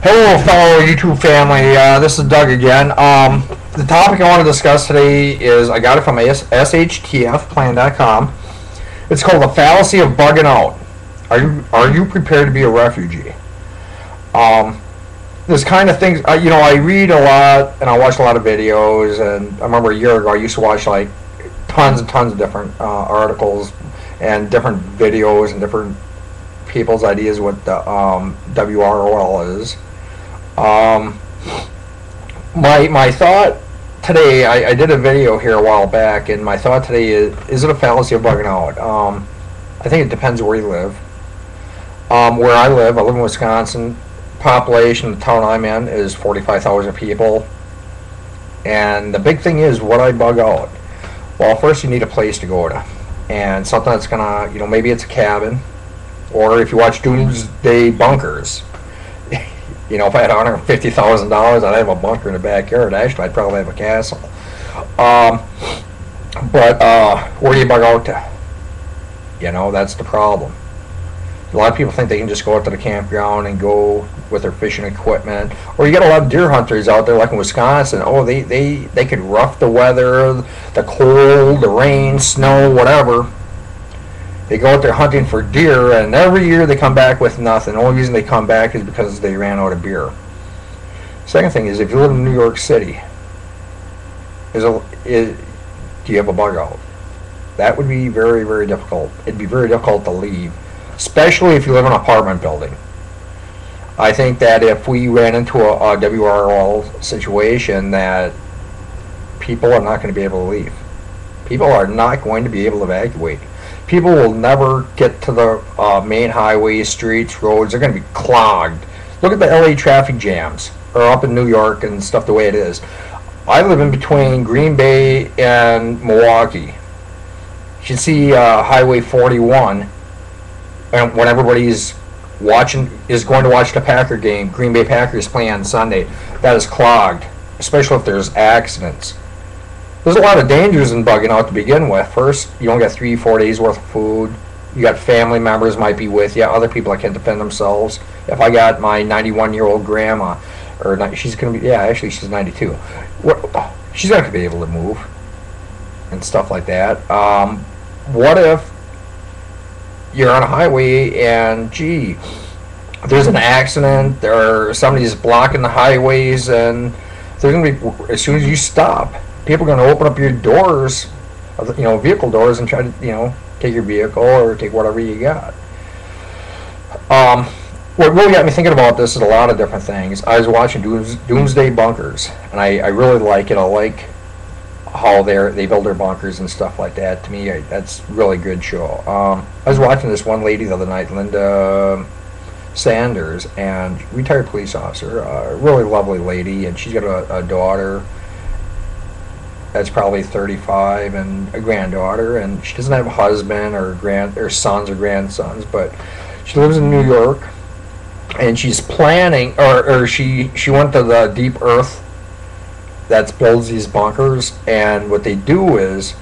Hello, fellow YouTube family. This is Doug again. The topic I want to discuss today is I got it from shtfplan.com. It's called the fallacy of bugging out. Are you prepared to be a refugee? This kind of things. I read a lot and I watch a lot of videos. And I remember a year ago I used to watch like tons and tons of different articles and different videos and different people's ideas what the WROL is. My thought today, I did a video here a while back, and my thought today is it a fallacy of bugging out? I think it depends where you live. Where I live in Wisconsin. Population, the town I'm in, is 45,000 people. And the big thing is, what I bug out? Well, first you need a place to go to. And something that's gonna, maybe it's a cabin. Or if you watch Doomsday Bunkers. If I had $150,000, I'd have a bunker in the backyard. Actually, I'd probably have a castle. But where do you bug out to? That's the problem. A lot of people think they can just go out to the campground and go with their fishing equipment. Or you get a lot of deer hunters out there, like in Wisconsin. Oh, they could rough the weather, the cold, the rain, snow, whatever. They go out there hunting for deer, and every year they come back with nothing. The only reason they come back is because they ran out of beer. Second thing is, if you live in New York City, do you have a bug out? That would be very, very difficult. It'd be very difficult to leave, especially if you live in an apartment building. I think that if we ran into a WRL situation, that people are not going to be able to leave. People are not going to be able to evacuate. People will never get to the main highways, streets, roads. They're going to be clogged. Look at the LA traffic jams, or up in New York and stuff the way it is. I live in between Green Bay and Milwaukee. You should see Highway 41, and when everybody's is going to watch the Packer game, Green Bay Packers play on Sunday, that is clogged, especially if there's accidents. There's a lot of dangers in bugging out to begin with. First, you only got 3-4 days worth of food. You got family members might be with you, other people that can't defend themselves. If I got my 91-year-old grandma, she's going to be, actually she's 92. She's not going to be able to move and stuff like that. What if you're on a highway and, there's an accident, or somebody's blocking the highways, and there's going to be, as soon as you stop, people are going to open up your doors, vehicle doors, and try to, take your vehicle or take whatever you got. What really got me thinking about this is a lot of different things. I was watching Doomsday Bunkers, and I really like it. I like how they build their bunkers and stuff like that. To me, that's a really good show. I was watching this one lady the other night, Linda Sanders, and retired police officer, a really lovely lady, and she's got a daughter that's probably 35 and a granddaughter, and she doesn't have a husband or sons or grandsons, but she lives in New York, and she's planning, or she went to the deep earth that builds these bunkers, and what they do is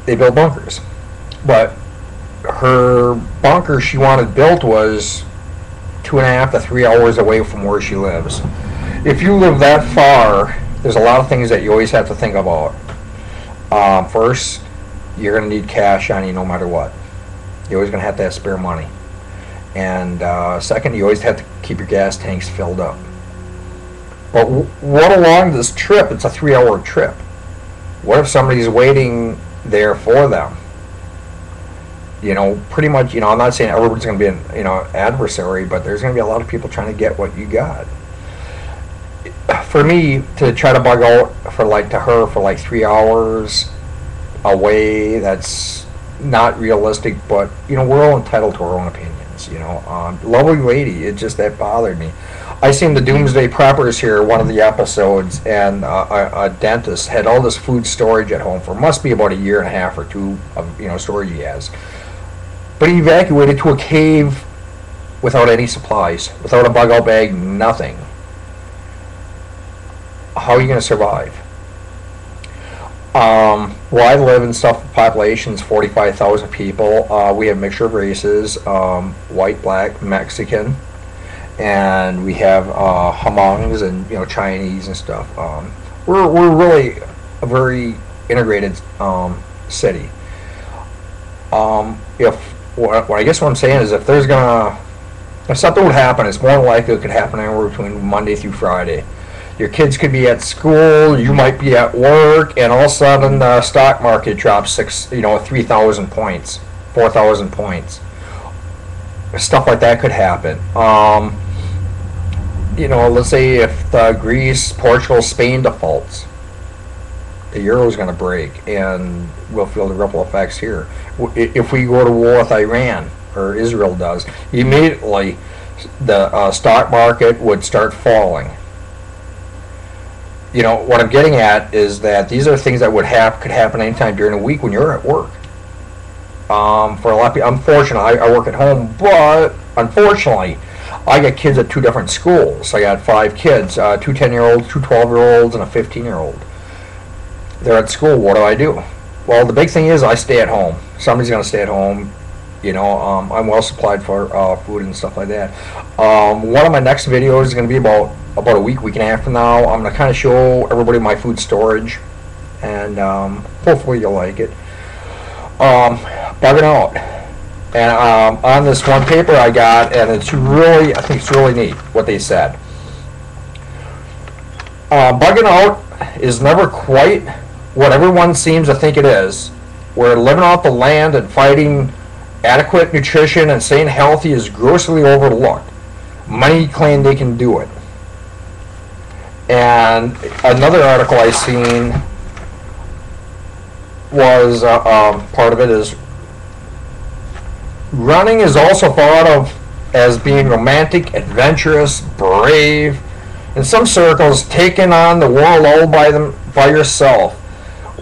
they build bunkers, but her bunker she wanted built was 2.5 to 3 hours away from where she lives. If you live that far, there's a lot of things that you always have to think about. First, you're going to need cash on you no matter what. You're always going to have spare money. And second, you always have to keep your gas tanks filled up. But what along this trip, it's a 3-hour trip. What if somebody's waiting there for them? Pretty much, I'm not saying everyone's going to be an, adversary, but there's going to be a lot of people trying to get what you got. For me to try to bug out for 3 hours away, that's not realistic, but we're all entitled to our own opinions. Lovely lady, it just that bothered me. I seen the Doomsday Preppers here, one of the episodes, and a dentist had all this food storage at home for must be about 1.5 years or 2 of storage he has, but he evacuated to a cave without any supplies, without a bug out bag, nothing. How are you going to survive? Where I live and stuff, population's 45,000 people. We have a mixture of races, white, black, Mexican, and we have Hmongs and Chinese and stuff. We're really a very integrated city. I guess what I'm saying is if something would happen, it's more likely it could happen anywhere between Monday through Friday. Your kids could be at school, you might be at work, and all of a sudden the stock market drops 3,000 points, 4,000 points. Stuff like that could happen. Let's say if Greece, Portugal, Spain defaults, the euro is going to break, and we'll feel the ripple effects here. If we go to war with Iran, or Israel does, immediately the stock market would start falling. What I'm getting at is that these are things that could happen anytime during the week when you're at work. For a lot of people, unfortunately, I work at home, but unfortunately, I got kids at 2 different schools. I got 5 kids, 2 10-year-olds, 2 12-year-olds, and a 15-year-old. They're at school. What do? Well, the big thing is I stay at home. Somebody's going to stay at home. I'm well supplied for food and stuff like that. One of my next videos is going to be about a week and a half from now. I'm going to kind of show everybody my food storage, and hopefully you'll like it. Bugging out. And on this one paper I got, and I think it's really neat what they said. Bugging out is never quite what everyone seems to think it is. Where living off the land and fighting adequate nutrition and staying healthy is grossly overlooked. Many claim they can do it. And another article I seen was part of it is running is also thought of as being romantic, adventurous, brave. In some circles, taking on the world all by yourself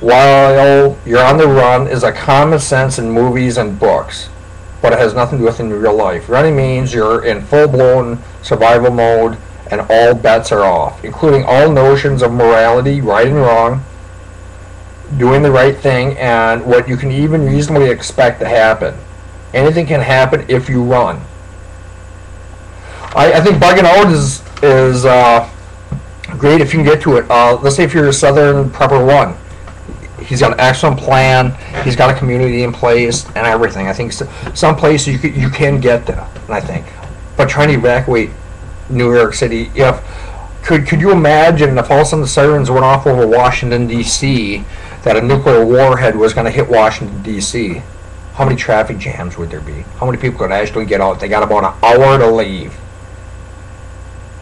while you're on the run is a common sense in movies and books, but it has nothing to do with in real life. Running means you're in full-blown survival mode and all bets are off, including all notions of morality, right and wrong, doing the right thing, and what you can even reasonably expect to happen. Anything can happen if you run. I think bugging out is great if you can get to it. Let's say if you're a Southern Prepper 1. He's got an excellent plan. He's got a community in place and everything. I think some places you can get to, I think. But trying to evacuate New York City, could you imagine if all of a sudden the sirens went off over Washington, D.C., that a nuclear warhead was going to hit Washington, D.C.? How many traffic jams would there be? How many people could actually get out? They got about an hour to leave.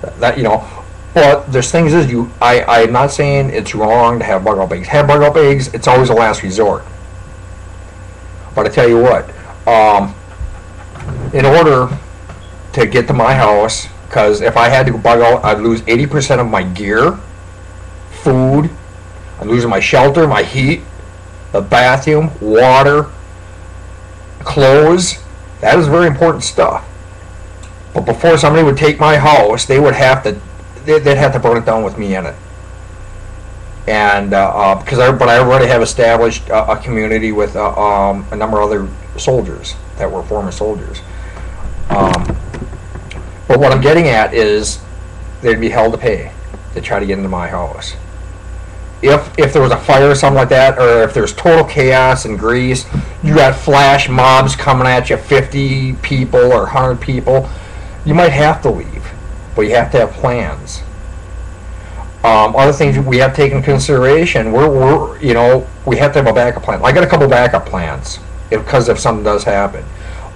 But there's things I'm not saying it's wrong to have bug-out bags. Have bug-out bags, it's always a last resort. But I tell you what, in order to get to my house, because if I had to bug out, I'd lose 80% of my gear, food, I'd lose my shelter, my heat, the bathroom, water, clothes. That is very important stuff. But before somebody would take my house, they'd have to burn it down with me in it. And but I already have established a community with a number of other soldiers that were former soldiers. But what I'm getting at is they'd be held to pay to try to get into my house. If there was a fire or something like that, or if there's total chaos in Greece, you got flash mobs coming at you, 50 people or 100 people, you might have to leave, but you have to have plans. Other things we have to take into consideration, we have to have a backup plan. I got a couple backup plans because if something does happen.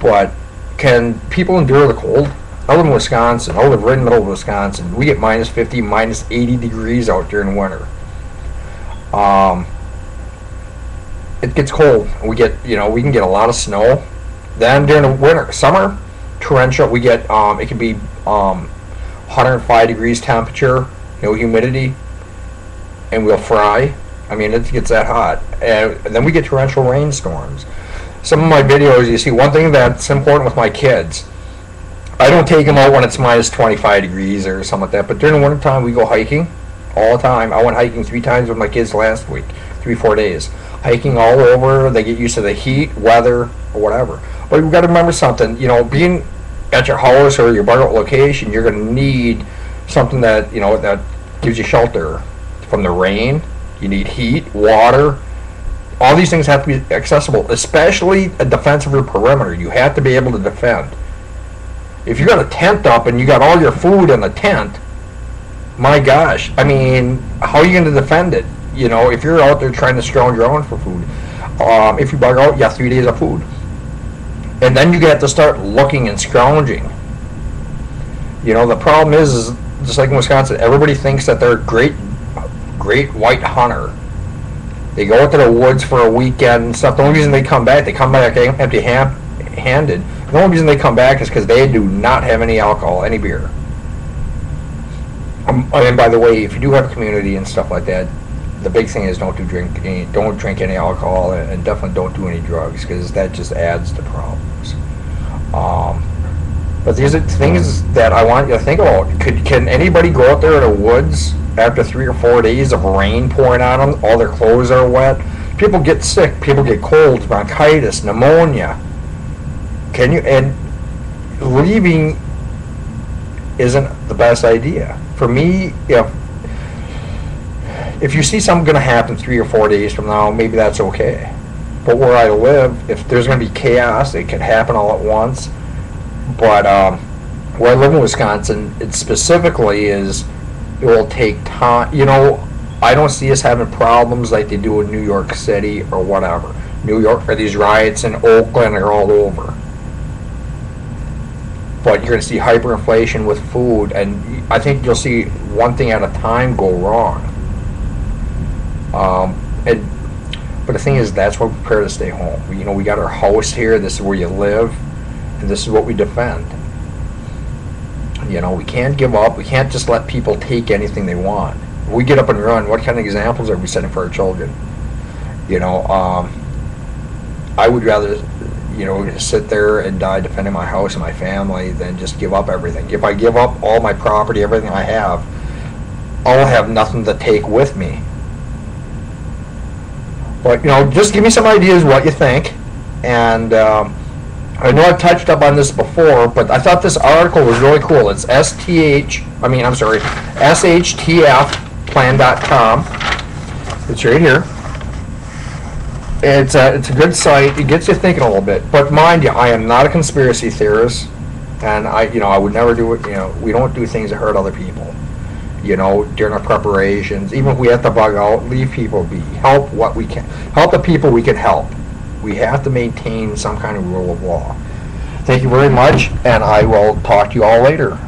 But can people endure the cold? I live in Wisconsin. I live right in the middle of Wisconsin. We get minus 50, minus 80 degrees out during winter. It gets cold. We can get a lot of snow. Then during the summer, torrential. We get it can be 105 degrees temperature, no humidity, and we'll fry. I mean, it gets that hot. And then we get torrential rainstorms. Some of my videos, you see, one thing that's important with my kids, I don't take them out when it's minus 25 degrees or something like that, but during the winter time we go hiking all the time. I went hiking 3 times with my kids last week, 3-4 days. Hiking all over, they get used to the heat, weather, or whatever. But we've got to remember something, being at your house or your bug out location, you're going to need something that, you know, that gives you shelter from the rain. You need heat, water. All these things have to be accessible, especially a defensive perimeter. You have to be able to defend. If you got a tent up and you got all your food in the tent, my gosh, I mean, how are you going to defend it? You know, if you're out there trying to scrounge around for food, if you bug out, you have 3 days of food. And then you have to start looking and scrounging. You know, the problem is just like in Wisconsin, everybody thinks that they're a great white hunter. They go into the woods for a weekend and stuff. The only reason they come back empty-handed. The only reason they come back is because they do not have any alcohol, any beer. And by the way, if you do have a community and stuff like that, the big thing is don't drink any alcohol, and definitely don't do any drugs, because that just adds to problems. But these are things that I want you to think about. Can anybody go out there in the woods after 3 or 4 days of rain pouring on them? All their clothes are wet. People get sick. People get colds, bronchitis, pneumonia. Can you? And leaving isn't the best idea. For me, if you see something going to happen 3 or 4 days from now, maybe that's okay. But where I live, if there's going to be chaos, it could happen all at once. But where I live in Wisconsin, it specifically is, it will take time. You know, I don't see us having problems like they do in New York City or whatever. New York, or these riots in Oakland are all over. But you're going to see hyperinflation with food, and I think you'll see one thing at a time go wrong. But the thing is, that's why we prepare to stay home. You know, we got our house here. This is where you live, and this is what we defend. You know, we can't give up. We can't just let people take anything they want. If we get up and run, what kind of examples are we setting for our children? You know, I would rather, you know, sit there and die defending my house and my family than just give up everything. If I give up all my property, everything I have, I'll have nothing to take with me. But, you know, just give me some ideas what you think. And I know I've touched up on this before, but I thought this article was really cool. It's shtfplan.com. It's right here. It's a good site. It gets you thinking a little bit. But mind you, I am not a conspiracy theorist, and I would never do it. You know, we don't do things that hurt other people. You know, during our preparations, even if we have to bug out, leave people be. Help what we can. Help the people we can help. We have to maintain some kind of rule of law. Thank you very much, and I will talk to you all later.